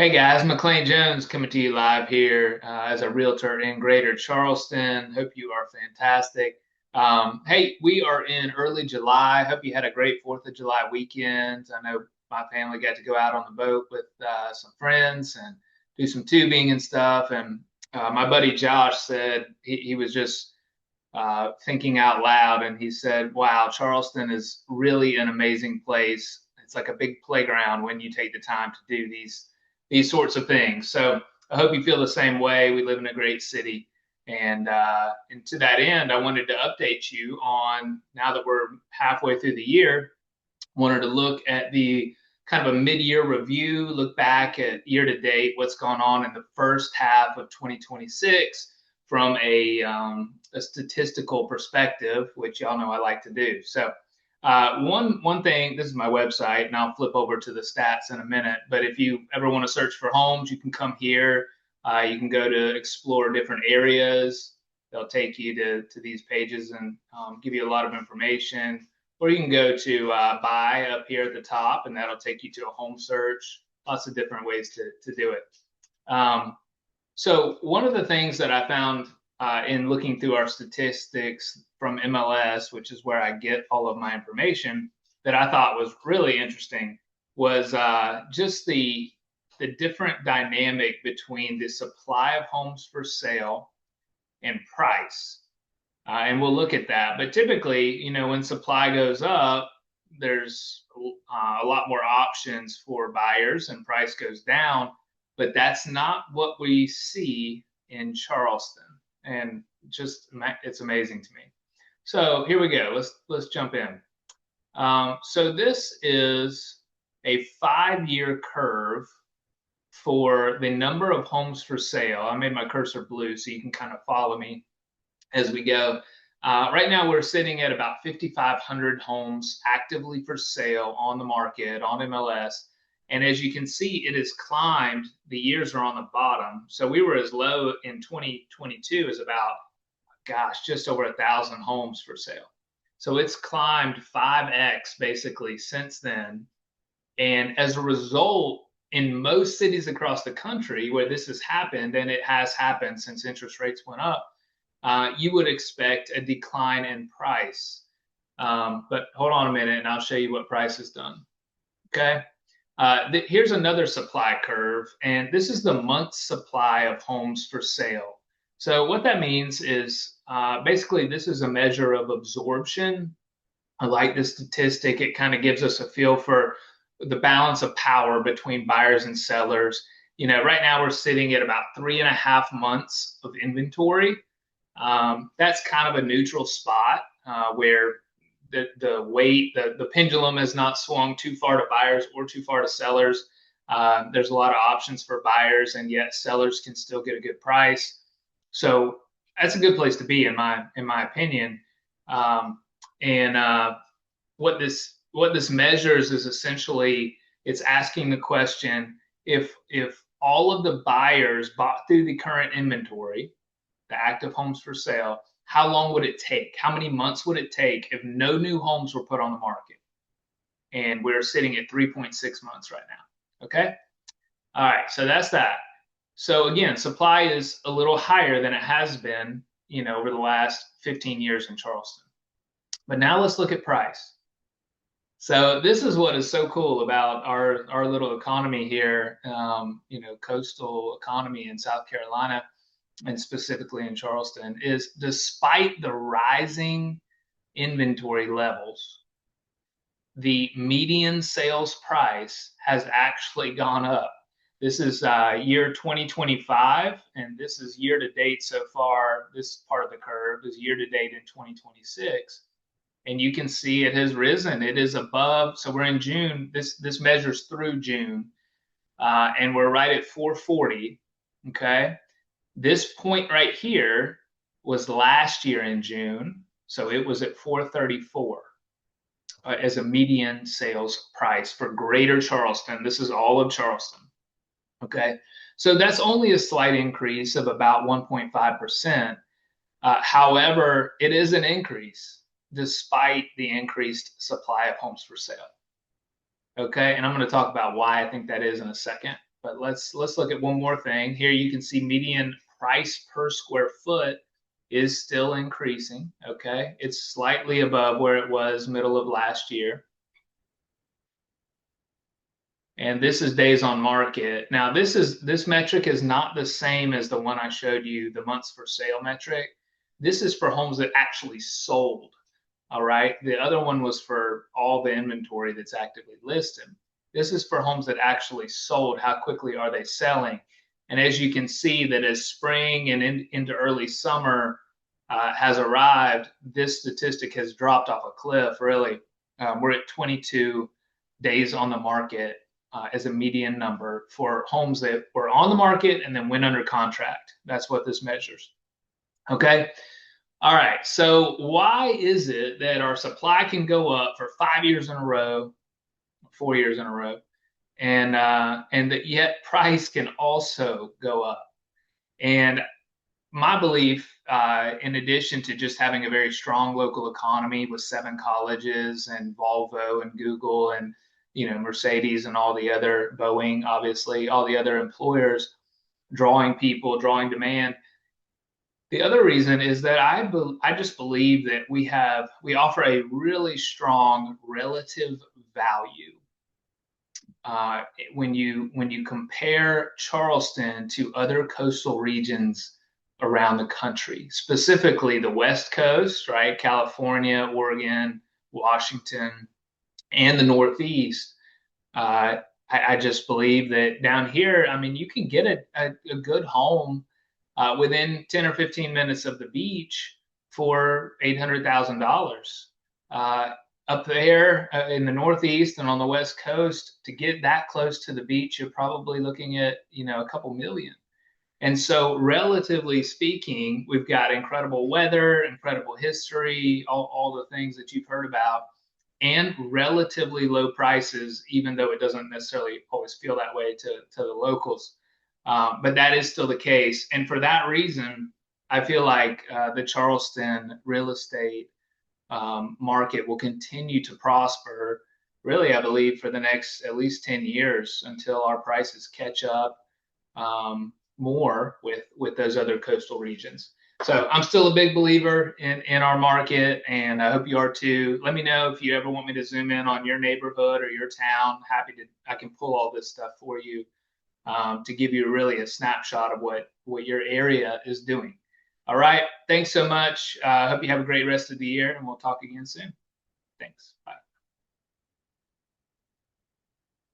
Hey guys, McLean Jones coming to you live here as a realtor in Greater Charleston. Hope you are fantastic. Hey, we are in early July. Hope you had a great 4th of July weekend. I know my family got to go out on the boat with some friends and do some tubing and stuff. And my buddy Josh said he was just thinking out loud and he said, wow, Charleston is really an amazing place. It's like a big playground when you take the time to do these sorts of things. So I hope you feel the same way. We live in a great city. And to that end, I wanted to update you on now that we're halfway through the year, wanted to look at the kind of a mid-year review, look back at year to date, what's gone on in the first half of 2026 from a statistical perspective, which y'all know I like to do. So one thing, this is my website, and I'll flip over to the stats in a minute. But if you ever want to search for homes, you can come here. You can go to explore different areas. They'll take you to these pages and give you a lot of information. Or you can go to buy up here at the top, and that'll take you to a home search. Lots of different ways to do it. So one of the things that I found in looking through our statistics from MLS, which is where I get all of my information, that I thought was really interesting was just the different dynamic between the supply of homes for sale and price. And we'll look at that. But typically, when supply goes up, there's a lot more options for buyers and price goes down. But that's not what we see in Charleston. And just it's amazing to me. So here we go. Let's jump in. So this is a 5-year curve for the number of homes for sale. I made my cursor blue so you can kind of follow me as we go. Right now, we're sitting at about 5,500 homes actively for sale on the market on MLS. And as you can see, it has climbed. The years are on the bottom. So we were as low in 2022 as about, gosh, just over 1,000 homes for sale. So it's climbed 5x basically since then. And as a result, in most cities across the country where this has happened, and it has happened since interest rates went up, you would expect a decline in price. But hold on a minute and I'll show you what price has done. Okay. Here's another supply curve, and this is the month supply of homes for sale. So what that means is basically this is a measure of absorption. I like this statistic. It kind of gives us a feel for the balance of power between buyers and sellers. Right now we're sitting at about 3.5 months of inventory. That's kind of a neutral spot where the weight, the pendulum has not swung too far to buyers or too far to sellers. There's a lot of options for buyers, and yet sellers can still get a good price. So that's a good place to be, in my opinion. And what this measures is essentially it's asking the question: if all of the buyers bought through the current inventory, the active homes for sale, how long would it take? How many months would it take if no new homes were put on the market? And we're sitting at 3.6 months right now. Okay. All right. So that's that. So again, supply is a little higher than it has been, over the last 15 years in Charleston. But now let's look at price. So this is what is so cool about our little economy here, coastal economy in South Carolina, and specifically in Charleston, is despite the rising inventory levels, the median sales price has actually gone up. This is year 2025, and this is year to date so far. This part of the curve is year to date in 2026. And you can see it has risen. It is above. So we're in June. This measures through June, and we're right at 440. Okay. This point right here was last year in June, so it was at 434 as a median sales price for Greater Charleston. This is all of Charleston. Okay, so that's only a slight increase of about 1.5%. However, it is an increase despite the increased supply of homes for sale. Okay, and I'm going to talk about why I think that is in a second. But let's look at one more thing. Here you can see median price per square foot is still increasing. Okay, it's slightly above where it was middle of last year. And this is days on market. Now, this metric is not the same as the one I showed you, the months for sale metric. This is for homes that actually sold. All right. The other one was for all the inventory that's actively listed. This is for homes that actually sold. How quickly are they selling? And as you can see, that as spring and into early summer has arrived, this statistic has dropped off a cliff. Really, we're at 22 days on the market as a median number for homes that were on the market and then went under contract. That's what this measures. Okay. All right. So why is it that our supply can go up for 5 years in a row, 4 years in a row, and that yet price can also go up? And my belief, in addition to just having a very strong local economy with 7 colleges and Volvo and Google and Mercedes and all the other, Boeing, obviously, all the other employers drawing people, drawing demand. The other reason is that I just believe that we offer a really strong relative value. When you compare Charleston to other coastal regions around the country, specifically the West Coast, right? California, Oregon, Washington, and the Northeast. I just believe that down here, I mean, you can get a good home within 10 or 15 minutes of the beach for $800,000. Up there in the Northeast and on the West Coast, to get that close to the beach, you're probably looking at a couple million. And so, relatively speaking, we've got incredible weather, incredible history, all the things that you've heard about, and relatively low prices, even though it doesn't necessarily always feel that way to the locals. But that is still the case. And for that reason, I feel like the Charleston real estate market will continue to prosper, really, I believe, for the next at least 10 years until our prices catch up more with those other coastal regions. So I'm still a big believer in our market, and I hope you are too. Let me know if you ever want me to zoom in on your neighborhood or your town. I can pull all this stuff for you to give you really a snapshot of what your area is doing. All right. Thanks so much. I hope you have a great rest of the year, and we'll talk again soon. Thanks. Bye.